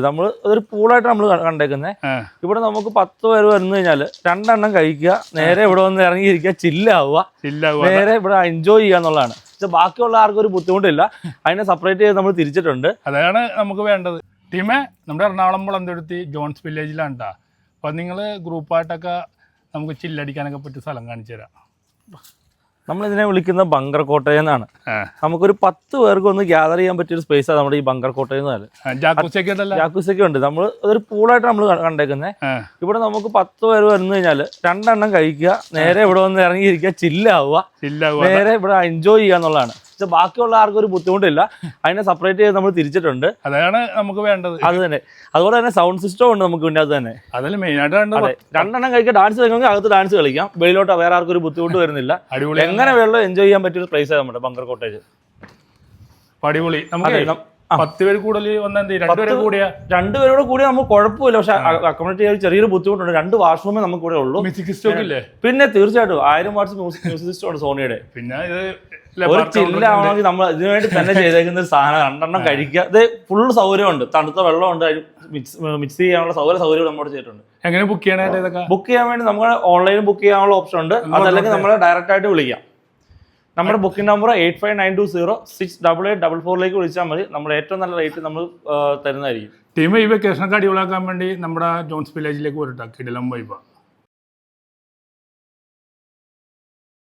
നമ്മൾ ഒരു പൂളായിട്ട് നമ്മൾ കണ്ടേക്കുന്നത്. ഇവിടെ നമുക്ക് 10 പേര് വന്നു കഴിഞ്ഞാൽ 2 എണ്ണം കഴിക്കുക, നേരെ ഇവിടെ വന്ന് ഇറങ്ങിയിരിക്കുക, ചില്ലാവുക, നേരെ ഇവിടെ എൻജോയ് ചെയ്യുക എന്നുള്ളതാണ്. പക്ഷെ ബാക്കിയുള്ള ആർക്കും ഒരു ബുദ്ധിമുട്ടില്ല. അതിനെ സെപ്പറേറ്റ് ചെയ്ത് നമ്മൾ തിരിച്ചിട്ടുണ്ട്. അതാണ് നമുക്ക് വേണ്ടത്. ടീമേ, നമ്മുടെ എറണാകുളം മുളന്തുരുത്തി ജോൺസ് വില്ലേജിലാണ് കേട്ടോ. അപ്പം നിങ്ങൾ ഗ്രൂപ്പായിട്ടൊക്കെ നമുക്ക് ചില്ലടിക്കാനൊക്കെ പറ്റിയ സ്ഥലം കാണിച്ചു തരാം. നമ്മളിതിനെ വിളിക്കുന്ന ബങ്കർ കോട്ടയം എന്നാണ്. നമുക്കൊരു 10 പേർക്ക് ഒന്ന് ഗ്യാദർ ചെയ്യാൻ പറ്റിയൊരു സ്പേസാണ് നമ്മുടെ ഈ ബങ്കർ കോട്ടയം എന്ന് പറഞ്ഞാൽ. ജാക്കൂസൊക്കെ ഉണ്ട്. നമ്മൾ അതൊരു പൂളായിട്ട് നമ്മൾ കണ്ടേക്കുന്നത്. ഇവിടെ നമുക്ക് 10 പേര് വന്നു കഴിഞ്ഞാൽ 2 എണ്ണം കഴിക്കുക, നേരെ ഇവിടെ വന്ന് ഇറങ്ങിയിരിക്കുക, ചില്ലാവുക, നേരെ ഇവിടെ എൻജോയ് ചെയ്യുക എന്നുള്ളതാണ്. പക്ഷെ ബാക്കിയുള്ള ആർക്കും ഒരു ബുദ്ധിമുട്ടില്ല. അതിനെ സെപ്പറേറ്റ് ചെയ്ത് നമ്മൾ തിരിച്ചിട്ടുണ്ട്. അതാണ് നമുക്ക് വേണ്ടത്. അത് തന്നെ. അതുപോലെ തന്നെ സൗണ്ട് സിസ്റ്റം ഉണ്ട് നമുക്ക് ഇതിൻ്റെ അത് തന്നെ. അതിൽ മെയിനായിട്ട് 2 എണ്ണം കഴിക്കുക, ഡാൻസ് കളിക്കണമെങ്കിൽ അകത്ത് ഡാൻസ് കളിക്കാം. വെളിയിലോട്ട് വേറെ ആർക്കും ഒരു ബുദ്ധിമുട്ട് വരുന്നില്ല. എങ്ങനെ വെള്ളം എൻജോയ് ചെയ്യാൻ പറ്റിയ ഒരു പ്ലേസ് ആണ് നമ്മുടെ ബങ്കർ കോട്ടേജ്. അടിപൊളി. നമുക്ക് 10 പേര് കൂടുതൽ വന്നാൽ 2 പേരോട് കൂടിയാൽ നമുക്ക് കുഴപ്പമില്ല. പക്ഷെ അക്കോമഡേറ്റ് ചെറിയൊരു ബുദ്ധിമുട്ടുണ്ട്. 2 വാഷ്റൂമേ നമുക്ക് ഇവിടെ ഉള്ളൂ. പിന്നെ തീർച്ചയായിട്ടും 1000 വാട്ട്സ് മ്യൂസിക് സിസ്റ്റം ഉണ്ട് സോണിയുടെ. പിന്നെ ഒരു ചില്ലാവണമെങ്കിൽ നമ്മൾ ഇതിനു വേണ്ടി തന്നെ ചെയ്തേക്കുന്ന ഒരു സാധനം. 2 എണ്ണം കഴിക്കുക. ഇത് ഫുള്ള് സൗകര്യമുണ്ട്. തണുത്ത വെള്ളമുണ്ട്. മിക്സ് ചെയ്യാനുള്ള സൗകര്യം നമ്മുടെ ചെയ്തിട്ടുണ്ട്. എങ്ങനെ ബുക്ക് ചെയ്യാനായിട്ട്? ബുക്ക് ചെയ്യാൻ വേണ്ടി നമുക്ക് ഓൺലൈനിൽ ബുക്ക് ചെയ്യാനുള്ള ഓപ്ഷൻ ഉണ്ട്. അതല്ലെങ്കിൽ നമ്മളെ ഡയറക്റ്റ് ആയിട്ട് വിളിക്കാം. നമ്മുടെ ബുക്കിംഗ് നമ്പർ 8592068844 വിളിച്ചാൽ മതി. നമ്മൾ ഏറ്റവും നല്ല റേറ്റ് നമ്മൾ തരുന്നതായിരിക്കും. ടീം ഈ വെക്കേഷനൊക്കെ അടിപൊളിയാക്കാൻ വേണ്ടി നമ്മുടെ ജോൺസ് വില്ലേജിലേക്ക് വരട്ടെ. കിടിലം വൈബ.